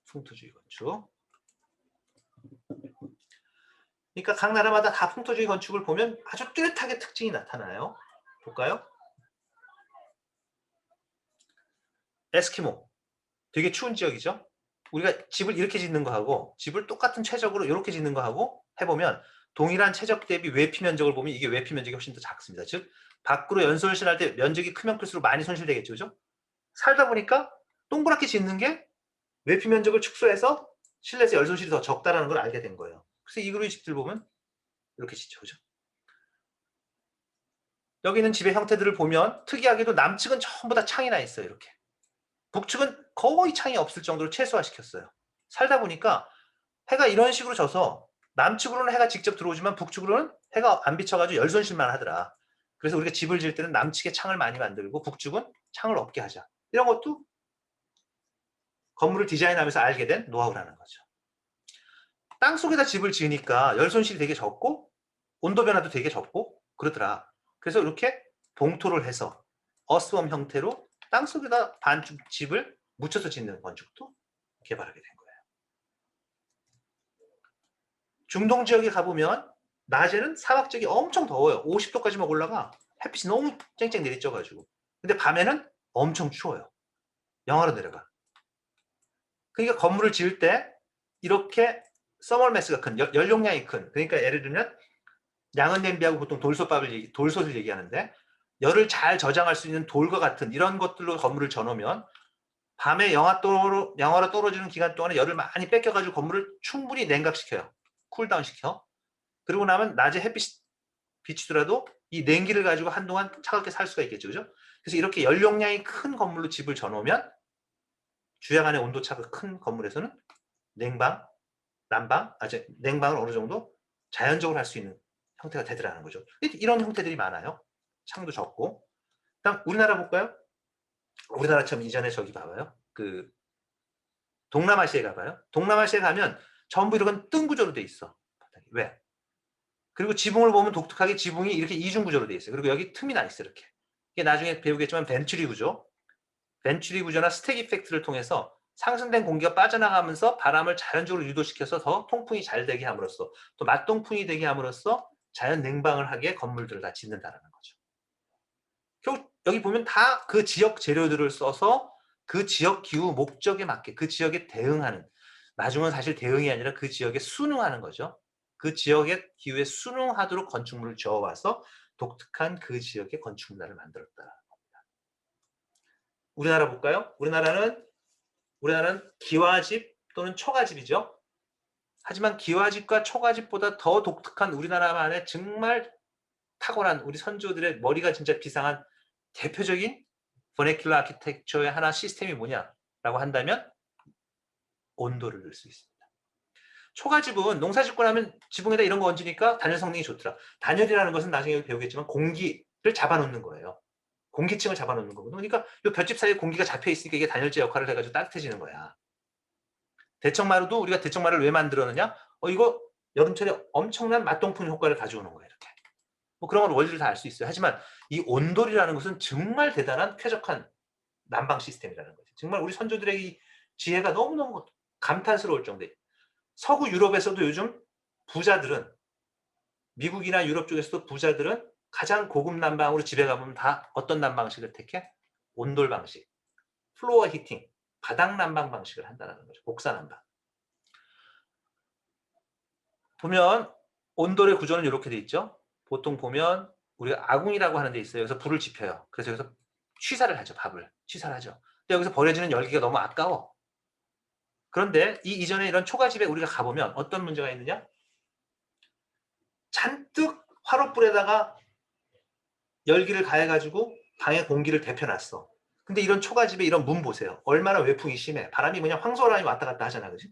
풍토주의 건축. 그러니까 각 나라마다 다 풍토주의 건축을 보면 아주 뚜렷하게 특징이 나타나요. 볼까요? 에스키모. 되게 추운 지역이죠. 우리가 집을 이렇게 짓는 거하고 집을 똑같은 최적으로 이렇게 짓는 거하고 해보면 동일한 최적 대비 외피 면적을 보면 이게 외피 면적이 훨씬 더 작습니다. 즉 밖으로 연손실할 때 면적이 크면 클수록 많이 손실되겠죠. 그죠? 살다 보니까 동그랗게 짓는 게 외피 면적을 축소해서 실내에서 열 손실이 더 적다라는 걸 알게 된 거예요. 그래서 이 그루의 집들 보면 이렇게 짓죠. 그죠? 여기 있는 집의 형태들을 보면 특이하게도 남측은 전부 다 창이 나 있어요. 이렇게. 북측은 거의 창이 없을 정도로 최소화시켰어요. 살다 보니까 해가 이런 식으로 져서 남측으로는 해가 직접 들어오지만 북측으로는 해가 안 비쳐가지고 열 손실만 하더라. 그래서 우리가 집을 지을 때는 남측에 창을 많이 만들고 북측은 창을 없게 하자. 이런 것도 건물을 디자인하면서 알게 된 노하우라는 거죠. 땅속에다 집을 지으니까 열 손실이 되게 적고 온도 변화도 되게 적고 그러더라. 그래서 이렇게 봉토를 해서 어스웜 형태로 땅속에다 반죽 집을 묻혀서 짓는 건축도 개발하게 된 거예요. 중동 지역에 가보면 낮에는 사막 지역이 엄청 더워요. 50도까지만 올라가. 햇빛이 너무 쨍쨍 내리쬐가지고. 근데 밤에는 엄청 추워요. 영하로 내려가. 그러니까 건물을 지을 때 이렇게 서멀 매스가 큰, 연용량이 큰, 그러니까 예를 들면 양은 냄비하고 보통 돌솥을 얘기하는데 열을 잘 저장할 수 있는 돌과 같은 이런 것들로 건물을 져놓으면 밤에 영하로 떨어지는 기간 동안에 열을 많이 뺏겨가지고 건물을 충분히 냉각시켜요. 쿨다운 시켜. 그리고 나면 낮에 햇빛이 비치더라도 이 냉기를 가지고 한동안 차갑게 살 수가 있겠죠. 그죠? 그래서 이렇게 연용량이 큰 건물로 집을 져놓으면 주야 간의 온도차가 큰 건물에서는 냉방, 난방, 냉방을 어느 정도 자연적으로 할 수 있는 형태가 되더라는 거죠. 이런 형태들이 많아요. 창도 적고. 그다음 우리나라 볼까요? 우리나라처럼 이전에 저기 봐봐요. 그 동남아시아에 가봐요. 동남아시아에 가면 전부 이런 뜬 구조로 돼 있어. 왜? 그리고 지붕을 보면 독특하게 지붕이 이렇게 이중 구조로 돼 있어요. 그리고 여기 틈이 나 있어 이렇게. 이게 나중에 배우겠지만 벤츄리 구조, 벤츄리 구조나 스택 이펙트를 통해서 상승된 공기가 빠져나가면서 바람을 자연적으로 유도시켜서 더 통풍이 잘 되게 함으로써 또 맞통풍이 되게 함으로써 자연 냉방을 하게 건물들을 다 짓는다는 거죠. 결국 여기 보면 다 그 지역 재료들을 써서 그 지역 기후 목적에 맞게 그 지역에 대응하는, 나중은 사실 대응이 아니라 그 지역에 순응하는 거죠. 그 지역의 기후에 순응하도록 건축물을 지어와서 독특한 그 지역의 건축 문화를 만들었다는 겁니다. 우리나라 볼까요? 우리나라는 기와집 또는 초가집이죠. 하지만 기와집과 초가집보다 더 독특한 우리나라만의 정말 탁월한 우리 선조들의 머리가 진짜 비상한 대표적인 버네큘러 아키텍처의 하나 시스템이 뭐냐라고 한다면 온도를 넣을 수 있습니다. 초가집은 농사 짓고 나면 지붕에다 이런 거 얹으니까 단열 성능이 좋더라. 단열이라는 것은 나중에 배우겠지만 공기를 잡아놓는 거예요. 공기층을 잡아놓는 거거든요. 그러니까 이 볏짚 사이에 공기가 잡혀 있으니까 이게 단열재 역할을 해가지고 따뜻해지는 거야. 대청마루도 우리가 대청마루를 왜 만들었느냐? 이거 여름철에 엄청난 맞동풍 효과를 가져오는 거예요. 이렇게. 뭐 그런 건 원리를 다 알 수 있어요. 하지만 이 온돌이라는 것은 정말 대단한 쾌적한 난방 시스템이라는 거죠. 정말 우리 선조들의 이 지혜가 너무너무 감탄스러울 정도예요. 서구 유럽에서도 요즘 부자들은, 미국이나 유럽 쪽에서도 부자들은 가장 고급 난방으로 집에 가보면 다 어떤 난방식을 택해? 온돌 방식, 플로어 히팅, 바닥 난방 방식을 한다는 거죠. 복사 난방. 보면 온돌의 구조는 이렇게 돼 있죠. 보통 보면 우리가 아궁이라고 하는 데 있어요. 여기서 불을 지펴요. 그래서 여기서 취사를 하죠. 밥을 취사를 하죠. 근데 여기서 버려지는 열기가 너무 아까워. 그런데 이 이전에 이런 초가집에 우리가 가보면 어떤 문제가 있느냐? 잔뜩 화롯불에다가 열기를 가해가지고 방에 공기를 데펴놨어. 근데 이런 초가집에 이런 문 보세요. 얼마나 외풍이 심해. 바람이 그냥 황소라니 왔다 갔다 하잖아. 그지?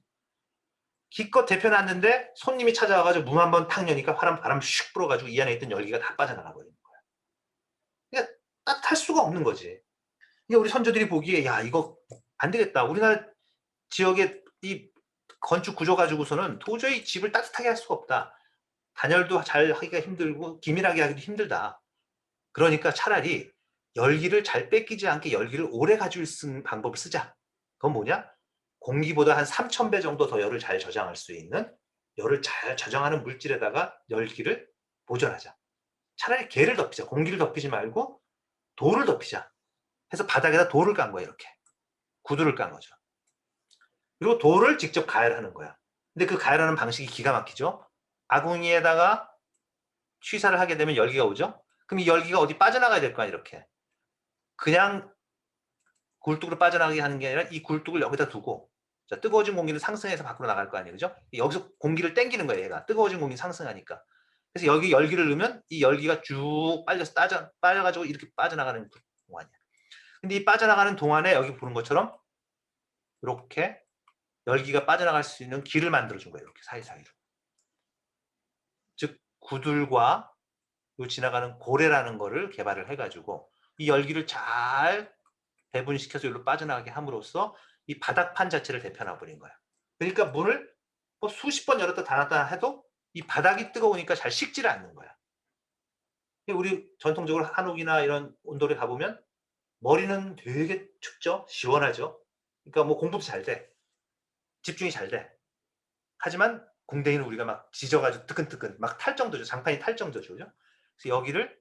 기껏 데펴놨는데 손님이 찾아와가지고 문 한번 탁 여니까 바람 슉 불어가지고 이 안에 있던 열기가 다 빠져나가 버리는 거야. 그러니까 따뜻할 수가 없는 거지. 이게 우리 선조들이 보기에 야 이거 안 되겠다. 우리나라 지역의 이 건축 구조 가지고서는 도저히 집을 따뜻하게 할 수가 없다. 단열도 잘 하기가 힘들고 기밀하게 하기도 힘들다. 그러니까 차라리 열기를 잘 뺏기지 않게 열기를 오래 가질 수 있는 방법을 쓰자. 그건 뭐냐? 공기보다 한 3000배 정도 더 열을 잘 저장할 수 있는 열을 잘 저장하는 물질에다가 열기를 보존하자. 차라리 개를 덮이자. 공기를 덮이지 말고 돌을 덮이자. 해서 바닥에다 돌을 깐 거야 이렇게. 구두를 깐 거죠. 그리고 돌을 직접 가열하는 거야. 근데 그 가열하는 방식이 기가 막히죠. 아궁이에다가 취사를 하게 되면 열기가 오죠. 그럼 이 열기가 어디 빠져나가야 될 거 아니야 이렇게. 그냥 굴뚝으로 빠져나가게 하는 게 아니라 이 굴뚝을 여기다 두고 자, 뜨거워진 공기는 상승해서 밖으로 나갈 거 아니에요. 그죠? 여기서 공기를 땡기는 거예요. 얘가. 뜨거워진 공기 상승하니까. 그래서 여기 열기를 넣으면 이 열기가 쭉 빨려서 빠져가지고 이렇게 빠져나가는 동안이야. 근데 이 빠져나가는 동안에 여기 보는 것처럼 이렇게 열기가 빠져나갈 수 있는 길을 만들어준 거예요. 이렇게 사이사이로. 즉 구들과 요 지나가는 고래라는 거를 개발을 해가지고 이 열기를 잘 배분시켜서 여기로 빠져나가게 함으로써 이 바닥판 자체를 데펴놔버린 거야. 그러니까 문을 뭐 수십 번 열었다 닫았다 해도 이 바닥이 뜨거우니까 잘 식지를 않는 거야. 우리 전통적으로 한옥이나 이런 온돌에 가보면 머리는 되게 춥죠? 시원하죠? 그러니까 뭐 공부도 잘 돼. 집중이 잘 돼. 하지만 공댕이는 우리가 막 지져가지고 뜨끈뜨끈 막 탈 정도죠. 장판이 탈 정도죠. 그죠? 그래서 여기를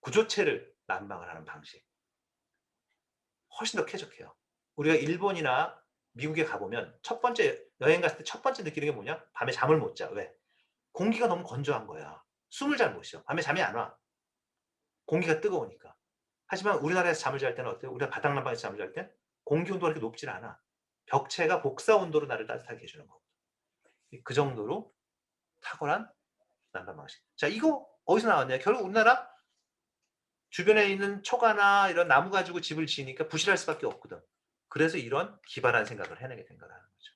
구조체를 난방을 하는 방식. 훨씬 더 쾌적해요. 우리가 일본이나 미국에 가보면 첫 번째 여행 갔을 때 첫 번째 느끼는 게 뭐냐? 밤에 잠을 못 자. 왜? 공기가 너무 건조한 거야. 숨을 잘 못 쉬어. 밤에 잠이 안 와. 공기가 뜨거우니까. 하지만 우리나라에서 잠을 잘 때는 어때요? 우리가 바닥 난방에서 잠을 잘 때 공기 온도가 그렇게 높질 않아. 벽체가 복사 온도로 나를 따뜻하게 해주는 거고. 그 정도로 탁월한 난방 방식. 자, 이거 어디서 나왔냐? 결국 우리나라 주변에 있는 초가나 이런 나무 가지고 집을 지으니까 부실할 수밖에 없거든. 그래서 이런 기발한 생각을 해내게 된 거라는 거죠.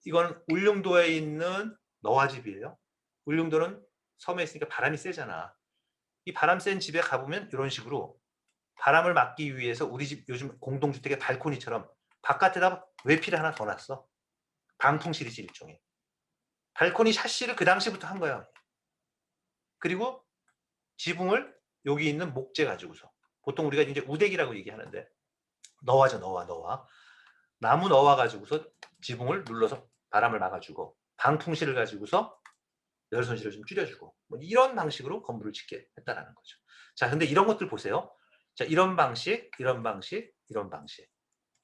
이건 울릉도에 있는 너화집이에요. 울릉도는 섬에 있으니까 바람이 세잖아. 이 바람 센 집에 가보면 이런 식으로 바람을 막기 위해서 우리 집 요즘 공동주택의 발코니처럼 바깥에다 외피를 하나 더 놨어. 방풍실이지 일종의. 발코니 샤시를 그 당시부터 한 거야. 그리고 지붕을 여기 있는 목재 가지고서 보통 우리가 이제 우대기라고 얘기하는데 너와죠. 너와. 나무 너와 가지고서 지붕을 눌러서 바람을 막아주고 방풍실을 가지고서 열 손실을 좀 줄여주고 뭐 이런 방식으로 건물을 짓게 했다라는 거죠. 자, 근데 이런 것들 보세요. 자, 이런 방식, 이런 방식, 이런 방식.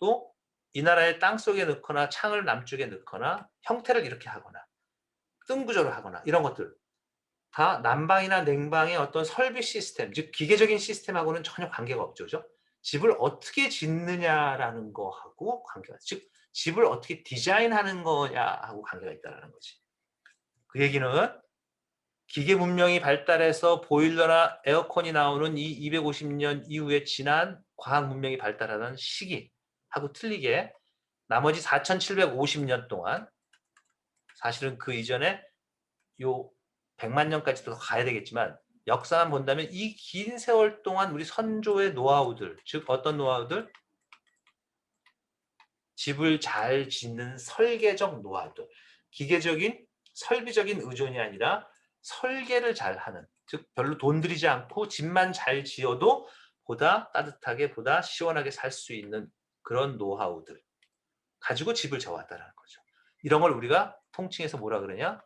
또 이 나라의 땅 속에 넣거나 창을 남쪽에 넣거나 형태를 이렇게 하거나 뜬 구조를 하거나 이런 것들 다 난방이나 냉방의 어떤 설비 시스템, 즉 기계적인 시스템하고는 전혀 관계가 없죠. 그죠? 집을 어떻게 짓느냐라는 거하고 관계가, 즉 집을 어떻게 디자인하는 거냐하고 관계가 있다는 거지. 그 얘기는 기계 문명이 발달해서 보일러나 에어컨이 나오는 이 250년 이후에 지난 과학 문명이 발달하는 시기하고 틀리게 나머지 4750년 동안 사실은 그 이전에 요 100만 년까지도 더 가야 되겠지만 역사만 본다면 이 긴 세월 동안 우리 선조의 노하우들, 즉 어떤 노하우들? 집을 잘 짓는 설계적 노하우들. 기계적인 설비적인 의존이 아니라 설계를 잘하는, 즉 별로 돈 들이지 않고 집만 잘 지어도 보다 따뜻하게 보다 시원하게 살 수 있는 그런 노하우들 가지고 집을 지어왔다는 거죠. 이런 걸 우리가 통칭해서 뭐라 그러냐?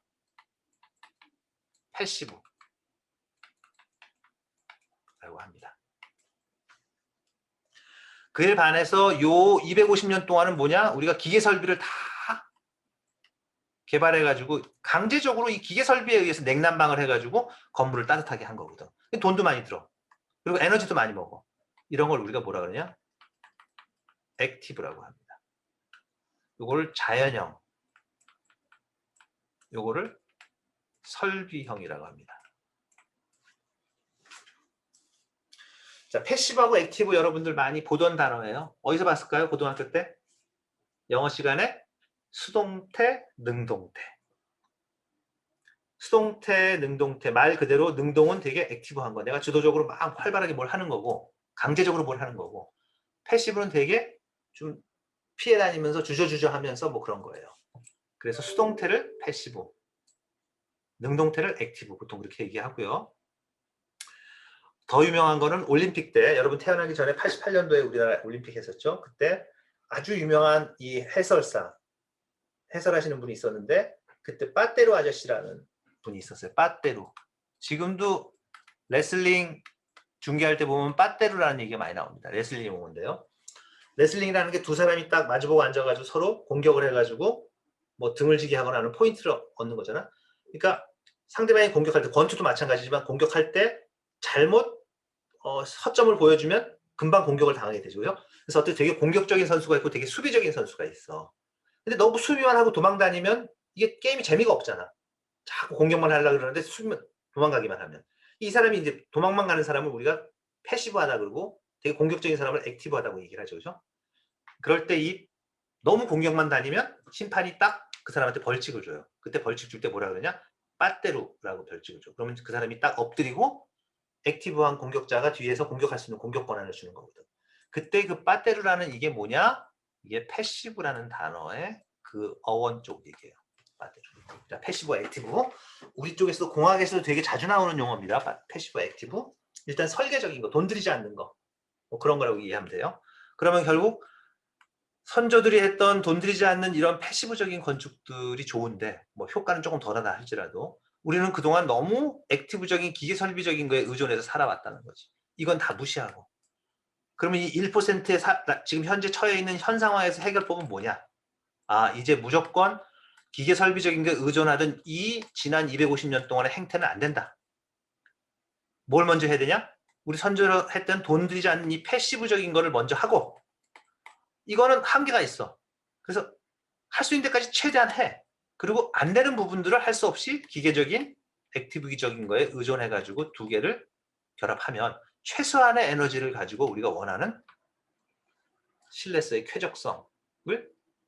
패시브라고 합니다. 그에 반해서 요 250년 동안은 뭐냐? 우리가 기계 설비를 다 개발해가지고 강제적으로 이 기계 설비에 의해서 냉난방을 해가지고 건물을 따뜻하게 한 거거든. 돈도 많이 들어. 그리고 에너지도 많이 먹어. 이런 걸 우리가 뭐라 그러냐? 액티브라고 합니다. 요거를 자연형, 요거를 설비형이라고 합니다. 자, 패시브하고 액티브 여러분들 많이 보던 단어예요. 어디서 봤을까요? 고등학교 때? 영어 시간에 수동태, 능동태. 수동태, 능동태. 말 그대로 능동은 되게 액티브한 거. 내가 주도적으로 막 활발하게 뭘 하는 거고 강제적으로 뭘 하는 거고 패시브는 되게 좀 피해 다니면서 주저주저 하면서 뭐 그런 거예요. 그래서 수동태를 패시브, 능동태를 액티브 보통 그렇게 얘기하고요. 더 유명한 거는 올림픽 때, 여러분 태어나기 전에 88년도에 우리나라 올림픽 했었죠. 그때 아주 유명한 이 해설하시는 분이 있었는데, 그때 빠떼로 아저씨라는 분이 있었어요. 빠떼로. 지금도 레슬링 중계할 때 보면 빠떼로라는 얘기가 많이 나옵니다. 레슬링 용어인데요. 레슬링이라는 게 두 사람이 딱 마주보고 앉아가지고 서로 공격을 해가지고 뭐 등을 지게 하거나 하는 포인트를 얻는 거잖아. 그러니까 상대방이 공격할 때, 권투도 마찬가지지만 공격할 때 잘못 허점을 보여주면 금방 공격을 당하게 되죠. 그래서 어떻게 되게 공격적인 선수가 있고 되게 수비적인 선수가 있어. 근데 너무 수비만 하고 도망 다니면 이게 게임이 재미가 없잖아. 자꾸 공격만 하려고 그러는데 수비만 도망가기만 하면. 이 사람이 이제 도망만 가는 사람을 우리가 패시브하다 그러고, 되게 공격적인 사람을 액티브하다고 얘기를 하죠. 그죠? 그럴 때 이 너무 공격만 다니면 심판이 딱 그 사람한테 벌칙을 줘요. 그때 벌칙 줄 때 뭐라 그러냐? 빠떼로라고 벌칙을 줘. 그러면 그 사람이 딱 엎드리고 액티브한 공격자가 뒤에서 공격할 수 있는 공격 권한을 주는 거거든. 그때 그 빠떼로라는 이게 뭐냐? 이게 패시브라는 단어의 그 어원 쪽 얘기예요. 빠떼로. 자, 패시브, 액티브. 우리 쪽에서도 공학에서도 되게 자주 나오는 용어입니다. 패시브, 액티브. 일단 설계적인 거, 돈 들이지 않는 거. 뭐 그런 거라고 이해하면 돼요. 그러면 결국 선조들이 했던 돈 들이지 않는 이런 패시브적인 건축들이 좋은데, 뭐 효과는 조금 덜하다 할지라도 우리는 그동안 너무 액티브적인 기계 설비적인 거에 의존해서 살아왔다는 거지. 이건 다 무시하고. 그러면 이 1%의 지금 현재 처해 있는 현 상황에서 해결법은 뭐냐? 아, 이제 무조건 기계 설비적인 게 의존하던 이 지난 250년 동안의 행태는 안 된다. 뭘 먼저 해야 되냐? 우리 선조로 했던 돈 들이지 않는 이 패시브적인 거를 먼저 하고, 이거는 한계가 있어. 그래서 할 수 있는 데까지 최대한 해. 그리고 안 되는 부분들을 할 수 없이 기계적인, 액티브적인 거에 의존해가지고 두 개를 결합하면 최소한의 에너지를 가지고 우리가 원하는 실내서의 쾌적성을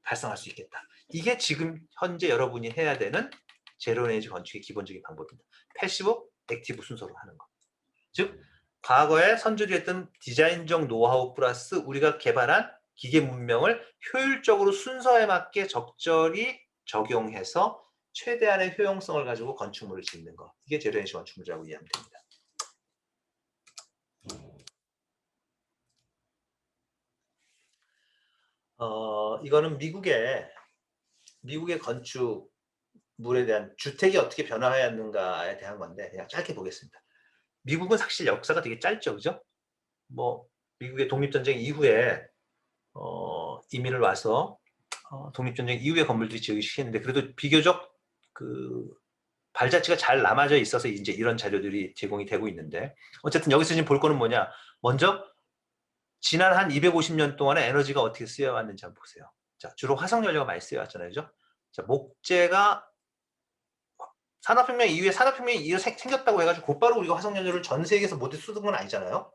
발생할 수 있겠다. 이게 지금 현재 여러분이 해야 되는 제로 에너지 건축의 기본적인 방법입니다. 패시브, 액티브 순서로 하는 거. 즉 과거에 선조들이 했던 디자인적 노하우 플러스 우리가 개발한 기계 문명을 효율적으로 순서에 맞게 적절히 적용해서 최대한의 효용성을 가지고 건축물을 짓는 거. 이게 제로 에너지 건축물이라고 이해하면 됩니다. 이거는 미국의 건축물에 대한 주택이 어떻게 변화하였는가에 대한 건데 그냥 짧게 보겠습니다. 미국은 사실 역사가 되게 짧죠, 그죠? 뭐 미국의 독립전쟁 이후에 이민을 와서 독립전쟁 이후에 건물들이 지어지기 시작했는데, 그래도 비교적 그 발자취가 잘 남아져 있어서 이제 이런 자료들이 제공이 되고 있는데, 어쨌든 여기서 지금 볼 거는 뭐냐? 먼저 지난 한 250년 동안에 에너지가 어떻게 쓰여왔는지 한번 보세요. 자, 주로 화석연료가 많이 쓰여왔잖아요, 그죠? 자, 목재가 산업혁명 이후에 생겼다고 해가지고 곧바로 우리가 화석연료를 전 세계에서 모두 쓰는 건 아니잖아요.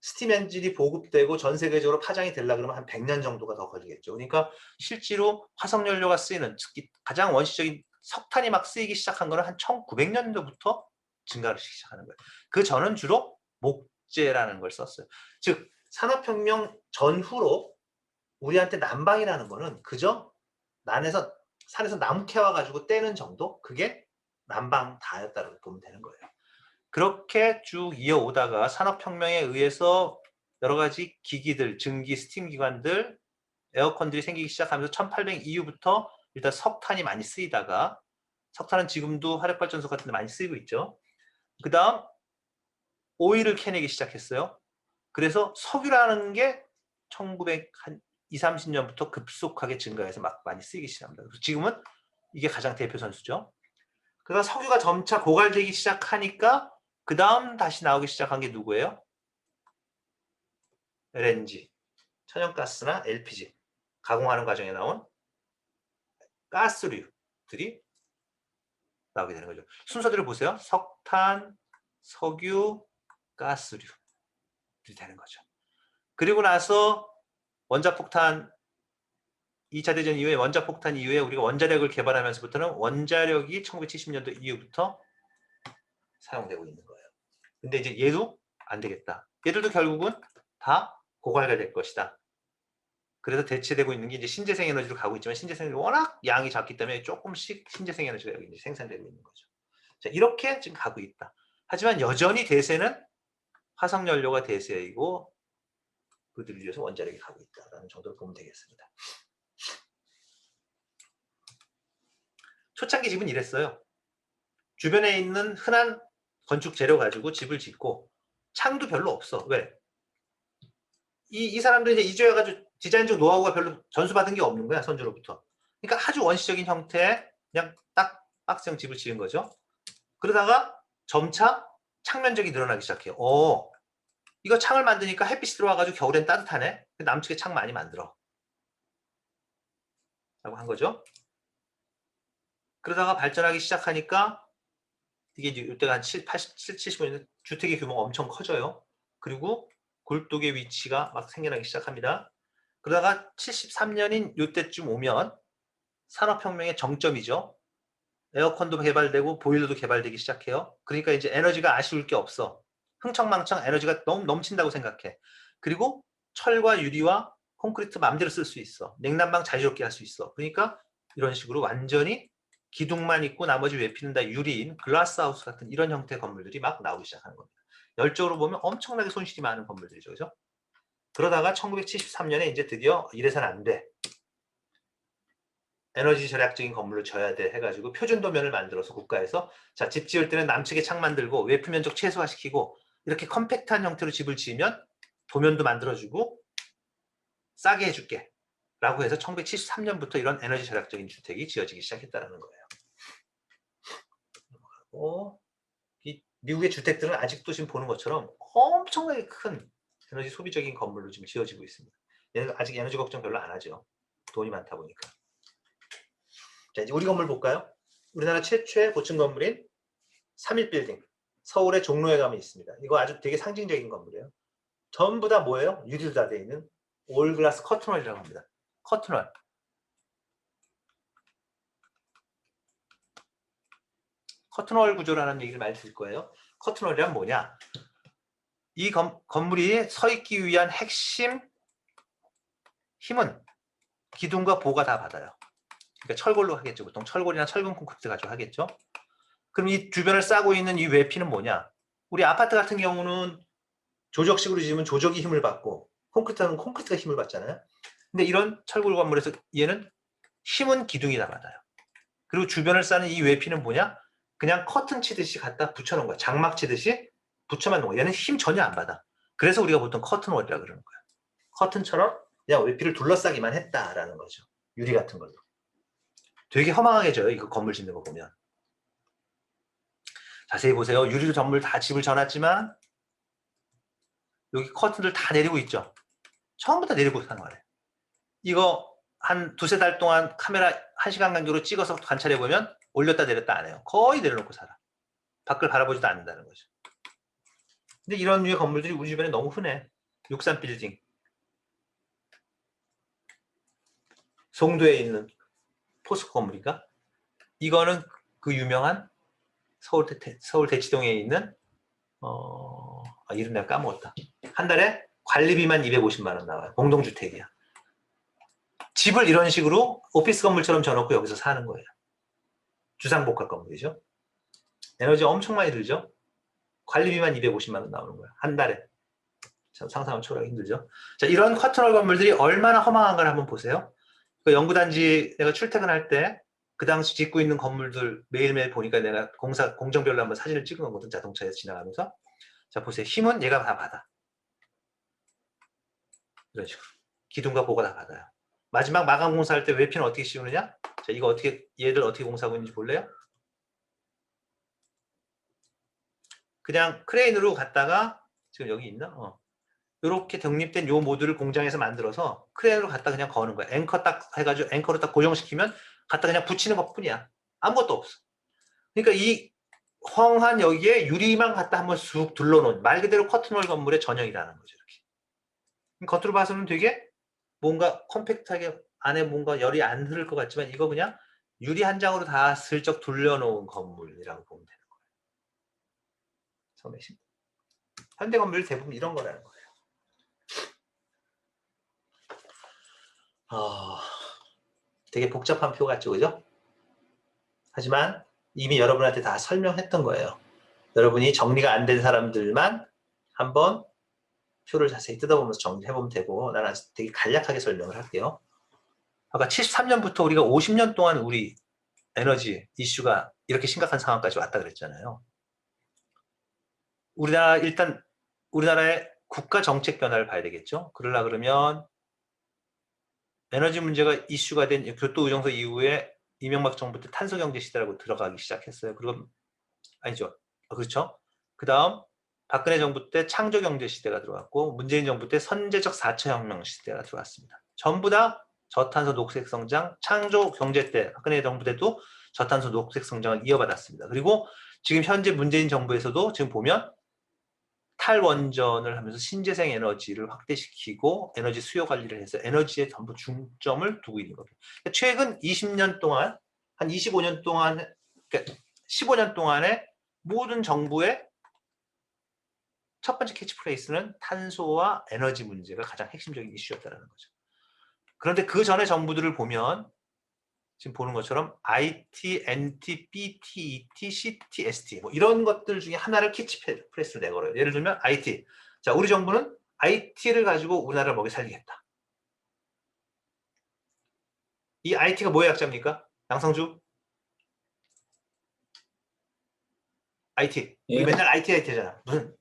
스팀 엔진이 보급되고 전 세계적으로 파장이 되려 그러면 한 100년 정도가 더 걸리겠죠. 그러니까 실제로 화석연료가 쓰이는, 특히 가장 원시적인 석탄이 막 쓰이기 시작한 거는 한 1900년도부터 증가를 시작하는 거예요. 그 전은 주로 목재라는 걸 썼어요. 즉 산업혁명 전후로 우리한테 난방이라는 거는 그저 산에서 나무 캐와가지고 떼는 정도? 그게 난방 다였다고 보면 되는 거예요. 그렇게 쭉 이어오다가 산업혁명에 의해서 여러 가지 기기들, 증기, 스팀 기관들, 에어컨들이 생기기 시작하면서 1800 이후부터 일단 석탄이 많이 쓰이다가, 석탄은 지금도 화력발전소 같은 데 많이 쓰이고 있죠. 그 다음 오일을 캐내기 시작했어요. 그래서 석유라는 게 1900 한 20, 30년부터 급속하게 증가해서 막 많이 쓰이기 시작합니다. 그래서 지금은 이게 가장 대표 선수죠. 그러다 석유가 점차 고갈되기 시작하니까 그 다음 다시 나오기 시작한 게 누구예요? LNG, 천연가스나 LPG, 가공하는 과정에 나온 가스류들이 나오게 되는 거죠. 순서대로 보세요. 석탄, 석유, 가스류들이 되는 거죠. 그리고 나서 원자폭탄, 2차 대전 이후에 원자폭탄 이후에 우리가 원자력을 개발하면서부터는 원자력이 1970년도 이후부터 사용되고 있는 거예요. 근데 이제 얘도 안 되겠다. 얘들도 결국은 다 고갈가 될 것이다. 그래서 대체되고 있는 게 이제 신재생 에너지로 가고 있지만, 신재생이 워낙 양이 작기 때문에 조금씩 신재생 에너지가 여기 이제 생산되고 있는 거죠. 자, 이렇게 지금 가고 있다. 하지만 여전히 대세는 화석연료가 대세이고 그들을 위해서 원자력이 가고 있다라는 정도로 보면 되겠습니다. 초창기 집은 이랬어요. 주변에 있는 흔한 건축 재료 가지고 집을 짓고 창도 별로 없어. 왜? 이 사람들이 이제 이주해가지고 디자인적 노하우가 별로 전수받은 게 없는 거야, 선주로부터. 그러니까 아주 원시적인 형태의 그냥 딱 박스형 집을 지은 거죠. 그러다가 점차 창 면적이 늘어나기 시작해요. 이거 창을 만드니까 햇빛이 들어와가지고 겨울엔 따뜻하네. 남측에 창 많이 만들어. 라고 한 거죠. 그러다가 발전하기 시작하니까 이게 이때가 한 75년 주택의 규모가 엄청 커져요. 그리고 골독의 위치가 막 생겨나기 시작합니다. 그러다가 73년인 이때쯤 오면 산업혁명의 정점이죠. 에어컨도 개발되고 보일러도 개발되기 시작해요. 그러니까 이제 에너지가 아쉬울 게 없어. 흥청망청 에너지가 너무 넘친다고 생각해. 그리고 철과 유리와 콘크리트 마음대로 쓸 수 있어. 냉난방 자유롭게 할 수 있어. 그러니까 이런 식으로 완전히 기둥만 있고 나머지 외피는 다 유리인 글라스하우스 같은 이런 형태의 건물들이 막 나오기 시작하는 겁니다. 열적으로 보면 엄청나게 손실이 많은 건물들이죠. 그죠? 그러다가 1973년에 이제 드디어 이래서는 안 돼. 에너지 절약적인 건물을 져야 돼 해가지고 표준도면을 만들어서 국가에서 자, 집 지을 때는 남측에 창 만들고 외부 면적 최소화시키고 이렇게 컴팩트한 형태로 집을 지으면 도면도 만들어주고 싸게 해줄게 라고 해서 1973년부터 이런 에너지 절약적인 주택이 지어지기 시작했다는 거예요. 이 미국의 주택들은 아직도 지금 보는 것처럼 엄청나게 큰 에너지 소비적인 건물로 지금 지어지고 있습니다. 얘는 아직 에너지 걱정 별로 안 하죠. 돈이 많다 보니까. 자, 이제 우리 건물 볼까요? 우리나라 최초의 고층 건물인 3.1빌딩. 서울의 종로에 가면 있습니다. 이거 아주 되게 상징적인 건물이에요. 전부 다 뭐예요? 유리로 다 되어 있는 올글라스 커튼월이라고 합니다. 커튼월. 커튼월 구조라는 얘기를 많이 들을 거예요. 커튼월이란 뭐냐? 이 건물이 서 있기 위한 핵심 힘은 기둥과 보가 다 받아요. 그러니까 철골로 하겠죠. 보통 철골이나 철근 콘크리트 가지고 하겠죠. 그럼 이 주변을 싸고 있는 이 외피는 뭐냐? 우리 아파트 같은 경우는 조적식으로 지으면 조적이 힘을 받고 콘크리트는 콘크리트가 힘을 받잖아요. 근데 이런 철골 건물에서 얘는 힘은 기둥이 다 받아요. 그리고 주변을 싸는 이 외피는 뭐냐? 그냥 커튼 치듯이 갖다 붙여놓은 거야. 장막 치듯이 붙여만 놓은 거야. 얘는 힘 전혀 안 받아. 그래서 우리가 보통 커튼월이라고 그러는 거야. 커튼처럼 그냥 외피를 둘러싸기만 했다라는 거죠. 유리 같은 걸로. 되게 허망하게 져요. 이거 건물 짓는 거 보면. 자세히 보세요. 유리로 전부 다 집을 져놨지만 여기 커튼들 다 내리고 있죠. 전부 다 내리고 사는 거예요. 이거 한 두세 달 동안 카메라 1시간 간격으로 찍어서 관찰해보면 올렸다 내렸다 안 해요. 거의 내려놓고 살아. 밖을 바라보지도 않는다는 거죠. 근데 이런 류의 건물들이 우리 주변에 너무 흔해. 63빌딩. 송도에 있는 포스코 건물인가? 이거는 그 유명한 서울 대치동에 있는 이름 내가 까먹었다. 한 달에 관리비만 250만 원 나와요. 공동주택이야. 집을 이런 식으로 오피스 건물처럼 져놓고 여기서 사는 거예요. 주상복합 건물이죠. 에너지 엄청 많이 들죠. 관리비만 250만 원 나오는 거야. 한 달에. 참 상상을 초월하기 힘들죠. 자, 이런 커튼월 건물들이 얼마나 허망한가를 한번 보세요. 그 연구단지 내가 출퇴근할 때 그 당시 짓고 있는 건물들 매일매일 보니까 내가 공정별로 한번 사진을 찍은 거거든. 자동차에서 지나가면서. 자, 보세요. 힘은 얘가 다 받아. 이런 식으로. 기둥과 보가 다 받아요. 마지막 마감 공사할 때 외피는 어떻게 씌우느냐? 자, 이거 얘들 어떻게 공사하고 있는지 볼래요? 그냥 크레인으로 갔다가, 지금 여기 있나? 이렇게 독립된 요 모듈을 공장에서 만들어서 크레인으로 갖다 그냥 거는 거야. 앵커 딱 해가지고 앵커로 딱 고정시키면 갖다 그냥 붙이는 것 뿐이야. 아무것도 없어. 그러니까 이 헝한 여기에 유리만 갖다 한번 쑥 둘러놓은 말 그대로 커튼월 건물의 전형이라는 거죠. 이렇게. 겉으로 봐서는 되게 뭔가 컴팩트하게 안에 뭔가 열이 안 흐를 것 같지만 이거 그냥 유리 한 장으로 다 슬쩍 둘러놓은 건물이라고 보면 되는 거예요. 처음에 현대 건물 대부분 이런 거라는 거예요. 되게 복잡한 표 같죠, 그죠? 하지만 이미 여러분한테 다 설명했던 거예요. 여러분이 정리가 안 된 사람들만 한번 표를 자세히 뜯어보면서 정리해보면 되고, 나는 되게 간략하게 설명을 할게요. 아까 73년부터 우리가 50년 동안 우리 에너지 이슈가 이렇게 심각한 상황까지 왔다 그랬잖아요. 일단 우리나라의 국가 정책 변화를 봐야 되겠죠. 그러려 그러면 에너지 문제가 이슈가 된 교토의정서 이후에 이명박 정부 때 탄소경제 시대라고 들어가기 시작했어요. 그리고 아니죠. 그렇죠. 그 다음 박근혜 정부 때 창조경제 시대가 들어왔고, 문재인 정부 때 선제적 4차 혁명 시대가 들어왔습니다. 전부 다 저탄소 녹색 성장, 창조경제 때 박근혜 정부 때도 저탄소 녹색 성장을 이어받았습니다. 그리고 지금 현재 문재인 정부에서도 지금 보면 탈원전을 하면서 신재생 에너지를 확대시키고 에너지 수요 관리를 해서 에너지에 전부 중점을 두고 있는 겁니다. 최근 20년 동안, 한 25년 동안, 그러니까 15년 동안에 모든 정부의 첫 번째 캐치프레이스는 탄소와 에너지 문제가 가장 핵심적인 이슈였다는 거죠. 그런데 그 전에 정부들을 보면 지금 보는 것처럼 IT, NT, BT, ET, CT, ST 뭐 이런 것들 중에 하나를 캐치프레이스로 내걸어요. 예를 들면 IT. 자, 우리 정부는 IT를 가지고 우리나라를 먹여 살리겠다. 이 IT가 뭐의 약자입니까? 양성주? IT. 우리 예. 맨날 IT 하잖아. 무슨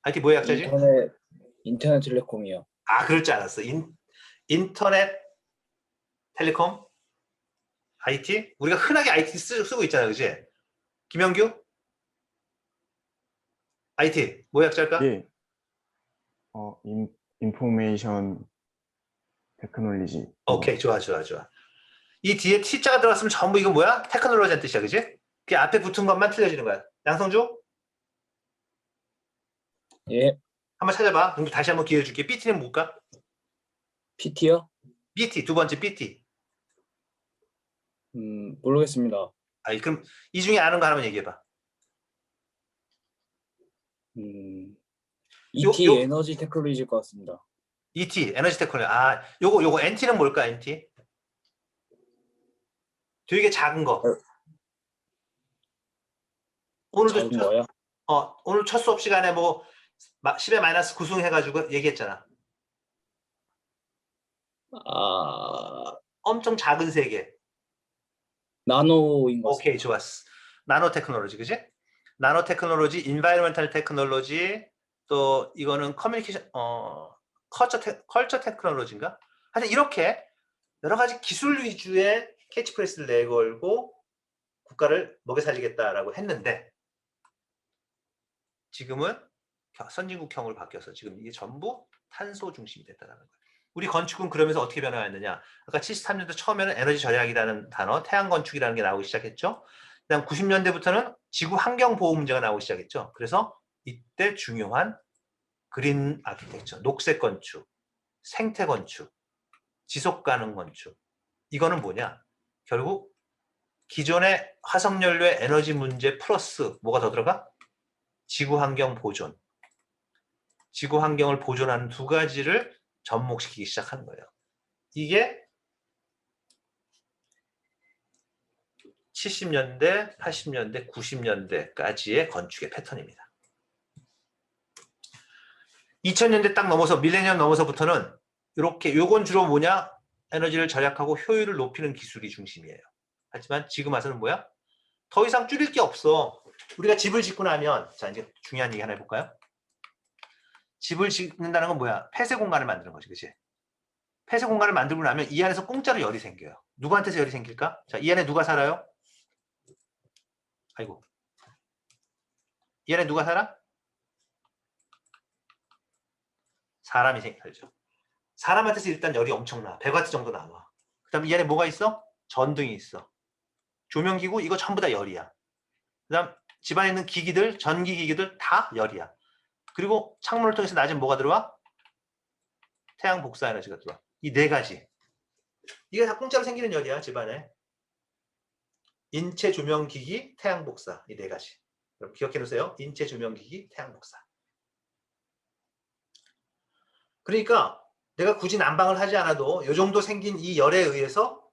IT 뭐의 약자지? 인터넷 텔레콤이요. 아, 그럴 줄 알았어. 인터넷 텔레콤 IT? 우리가 흔하게 IT 쓰고 있잖아요. 그지? 김영규? IT 뭐의 약자일까? 예. 인포메이션 테크놀로지. 오케이, 좋아. 이 뒤에 T자가 들어갔으면 전부 이거 뭐야? 테크놀로지란 뜻이야, 그지? 그 앞에 붙은 것만 틀려지는 거야. 양성주? 예. 한번 찾아봐. 그럼 다시 한번 기회 줄게. BT는 뭘까? PT요? BT, 두 번째 BT. 모르겠습니다. 아니, 그럼 이 중에 아는 거 하나만 얘기해봐. ET 에너지 테크놀로지일 것 같습니다. ET, 에너지 테크놀로지. 아, 요거 NT는 뭘까, NT? 되게 작은 거. 작은 거요? 오늘 첫 수업 시간에 뭐 10에 마이너스 9승 해가지고 얘기했잖아. 엄청 작은 세계. 나노인 것 같습니다. 오케이, 좋았어. 나노 테크놀로지, 그지? 나노 테크놀로지, 인바이러먼탈 테크놀로지, 또 이거는 커뮤니케이션, 컬처 테크놀로지인가? 하여튼 이렇게 여러 가지 기술 위주의 캐치프레이스를 내걸고 국가를 먹여 살리겠다라고 했는데, 지금은 선진국형으로 바뀌어서 지금 이게 전부 탄소 중심이 됐다는 거예요. 우리 건축은 그러면서 어떻게 변화했느냐? 아까 73년도 처음에는 에너지 절약이라는 단어, 태양 건축이라는 게 나오기 시작했죠. 그다음 90년대부터는 지구 환경 보호 문제가 나오기 시작했죠. 그래서 이때 중요한 그린 아키텍처, 녹색 건축, 생태 건축, 지속 가능 건축. 이거는 뭐냐? 결국 기존의 화석연료의 에너지 문제 플러스 뭐가 더 들어가? 지구 환경 보존. 지구 환경을 보존하는 두 가지를 접목시키기 시작하는 거예요. 이게 70년대, 80년대, 90년대까지의 건축의 패턴입니다. 2000년대 딱 넘어서 밀레니엄 넘어서부터는 이렇게 요건 주로 뭐냐? 에너지를 절약하고 효율을 높이는 기술이 중심이에요. 하지만 지금 와서는 뭐야? 더 이상 줄일 게 없어. 우리가 집을 짓고 나면 자 이제 중요한 얘기 하나 해볼까요? 집을 짓는다는 건 뭐야? 폐쇄 공간을 만드는 거지, 그치? 폐쇄 공간을 만들고 나면 이 안에서 공짜로 열이 생겨요. 누구한테서 열이 생길까? 자, 이 안에 누가 살아요? 아이고. 이 안에 누가 살아? 사람이 살죠. 사람한테서 일단 열이 엄청나. 100와트 정도 나와. 그 다음에 이 안에 뭐가 있어? 전등이 있어. 조명기구 이거 전부 다 열이야. 그 다음 집안에 있는 기기들, 전기기기들 다 열이야. 그리고 창문을 통해서 낮에 뭐가 들어와? 태양 복사 에너지가 들어와. 이 네 가지. 이게 다 공짜로 생기는 열이야, 집안에. 인체 조명기기, 태양 복사. 이 네 가지. 여러분 기억해 놓으세요. 인체 조명기기, 태양 복사. 그러니까 내가 굳이 난방을 하지 않아도 이 정도 생긴 이 열에 의해서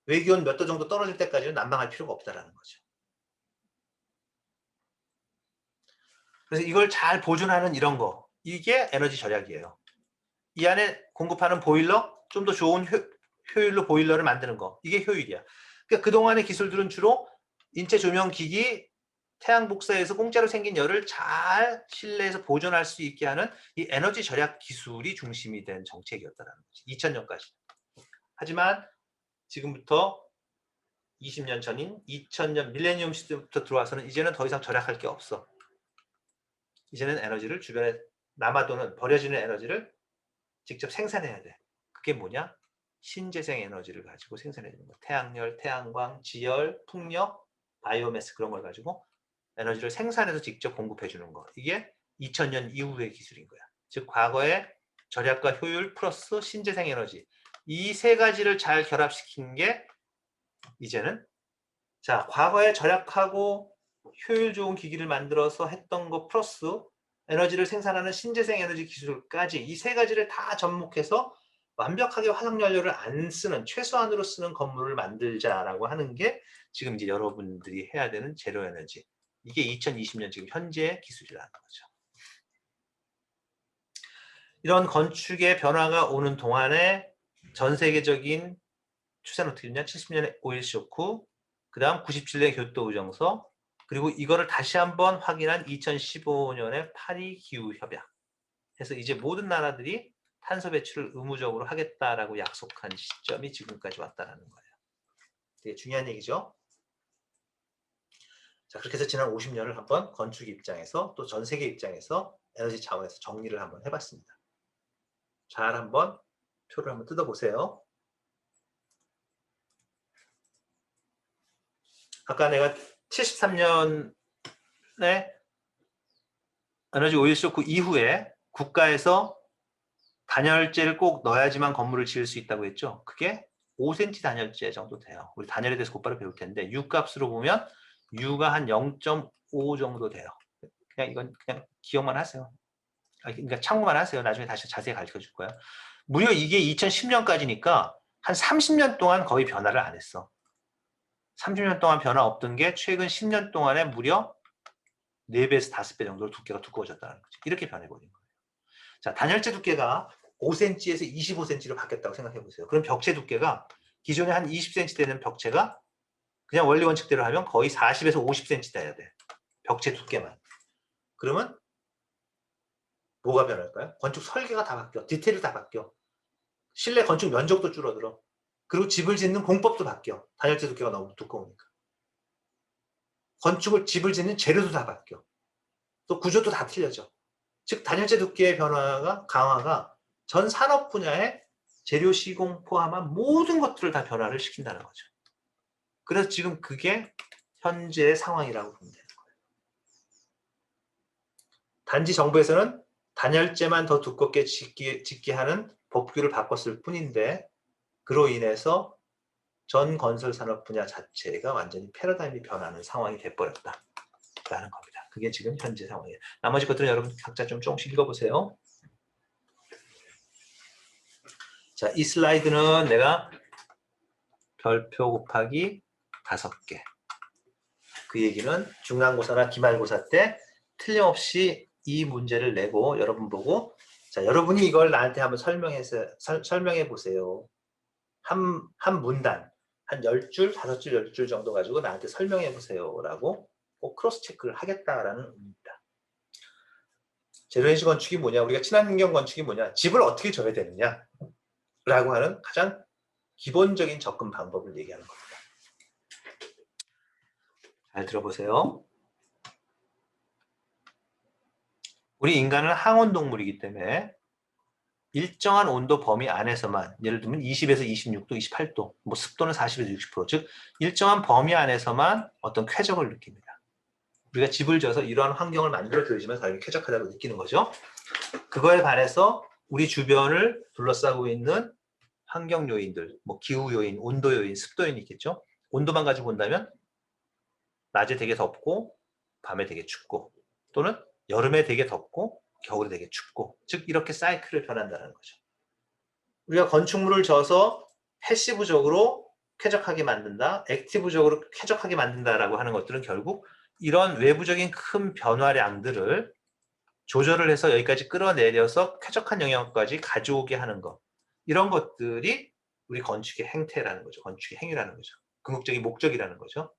외기온 몇 도 정도 떨어질 때까지는 난방할 필요가 없다라는 거죠. 그래서 이걸 잘 보존하는 이런 거, 이게 에너지 절약이에요. 이 안에 공급하는 보일러, 좀 더 좋은 효율로 보일러를 만드는 거, 이게 효율이야. 그러니까 그동안의 기술들은 주로 인체 조명 기기, 태양 복사에서 공짜로 생긴 열을 잘 실내에서 보존할 수 있게 하는 이 에너지 절약 기술이 중심이 된 정책이었다는 거지. 2000년까지. 하지만 지금부터 20년 전인 2000년 밀레니엄 시대부터 들어와서는 이제는 더 이상 절약할 게 없어. 이제는 에너지를 주변에 남아도는 버려지는 에너지를 직접 생산해야 돼. 그게 뭐냐? 신재생 에너지를 가지고 생산해야 되는 거야. 태양열, 태양광, 지열, 풍력, 바이오매스 그런 걸 가지고 에너지를 생산해서 직접 공급해 주는 거. 이게 2000년 이후의 기술인 거야. 즉 과거의 절약과 효율 플러스 신재생 에너지. 이 세 가지를 잘 결합시킨 게 이제는 자, 과거에 절약하고 효율 좋은 기기를 만들어서 했던 거 플러스 에너지를 생산하는 신재생 에너지 기술까지 이 세 가지를 다 접목해서 완벽하게 화석연료를 안 쓰는 최소한으로 쓰는 건물을 만들자라고 하는 게 지금 이제 여러분들이 해야 되는 제로 에너지. 이게 2020년 지금 현재 기술이라는 거죠. 이런 건축의 변화가 오는 동안에 전 세계적인 추세는 어떻게 되냐? 70년에 오일 쇼크, 그 다음 97년 교토 의정서, 그리고 이거를 다시 한번 확인한 2015년에 파리 기후협약. 그래서 이제 모든 나라들이 탄소 배출을 의무적으로 하겠다라고 약속한 시점이 지금까지 왔다는 거예요. 되게 중요한 얘기죠. 자, 그렇게 해서 지난 50년을 한번 건축 입장에서 또 전 세계 입장에서 에너지 차원에서 정리를 한번 해봤습니다. 잘 한번 표를 한번 뜯어보세요. 아까 내가 73년에 에너지 오일 쇼크 이후에 국가에서 단열재를 꼭 넣어야지만 건물을 지을 수 있다고 했죠. 그게 5cm 단열재 정도 돼요. 우리 단열에 대해서 곧바로 배울 텐데 U 값으로 보면 U가 한 0.5 정도 돼요. 그냥 이건 그냥 기억만 하세요. 그러니까 참고만 하세요. 나중에 다시 자세히 가르쳐 줄 거예요. 무려 이게 2010년까지니까 한 30년 동안 거의 변화를 안 했어. 30년 동안 변화 없던 게 최근 10년 동안에 무려 4배에서 5배 정도로 두께가 두꺼워졌다는 거지. 이렇게 변해버린 거예요. 자, 단열재 두께가 5cm에서 25cm로 바뀌었다고 생각해 보세요. 그럼 벽체 두께가 기존에 한 20cm 되는 벽체가 그냥 원리 원칙대로 하면 거의 40에서 50cm 돼야 돼. 벽체 두께만. 그러면 뭐가 변할까요? 건축 설계가 다 바뀌어. 디테일이 다 바뀌어. 실내 건축 면적도 줄어들어. 그리고 집을 짓는 공법도 바뀌어. 단열재 두께가 너무 두꺼우니까. 집을 짓는 재료도 다 바뀌어. 또 구조도 다 틀려져. 즉 단열재 두께의 변화가 강화가 전 산업 분야의 재료 시공 포함한 모든 것들을 다 변화를 시킨다는 거죠. 그래서 지금 그게 현재의 상황이라고 보면 되는 거예요. 단지 정부에서는 단열재만 더 두껍게 짓게 하는 법규를 바꿨을 뿐인데 그로 인해서 전 건설 산업 분야 자체가 완전히 패러다임이 변하는 상황이 돼버렸다라는 겁니다. 그게 지금 현재 상황이에요. 나머지 것들은 여러분 각자 좀 조금씩 읽어보세요. 자, 이 슬라이드는 내가 별표 곱하기 5개. 그 얘기는 중간고사나 기말고사 때 틀림없이 이 문제를 내고 여러분 보고 자, 여러분이 이걸 나한테 한번 설명해 보세요. 한 문단, 한 10줄, 5줄, 10줄 정도 가지고 나한테 설명해 보세요. 라고 꼭 크로스 체크를 하겠다라는 의미입니다. 제로에너지 건축이 뭐냐? 우리가 친환경 건축이 뭐냐? 집을 어떻게 져야 되느냐? 라고 하는 가장 기본적인 접근 방법을 얘기하는 겁니다. 잘 들어보세요. 우리 인간은 항온동물이기 때문에 일정한 온도 범위 안에서만 예를 들면 20에서 26도, 28도, 뭐 습도는 40에서 60%, 즉 일정한 범위 안에서만 어떤 쾌적을 느낍니다. 우리가 집을 져서 이러한 환경을 만들어 드리면 당연히 쾌적하다고 느끼는 거죠. 그거에 반해서 우리 주변을 둘러싸고 있는 환경 요인들, 뭐 기후 요인, 온도 요인, 습도 요인이 있겠죠. 온도만 가지고 본다면 낮에 되게 덥고 밤에 되게 춥고 또는 여름에 되게 덥고 겨울에 되게 춥고 즉 이렇게 사이클을 변한다는 거죠. 우리가 건축물을 져서 패시브적으로 쾌적하게 만든다, 액티브적으로 쾌적하게 만든다라고 하는 것들은 결국 이런 외부적인 큰 변화량들을 조절을 해서 여기까지 끌어내려서 쾌적한 영역까지 가져오게 하는 것. 이런 것들이 우리 건축의 행태라는 거죠. 건축의 행위라는 거죠. 궁극적인 목적이라는 거죠.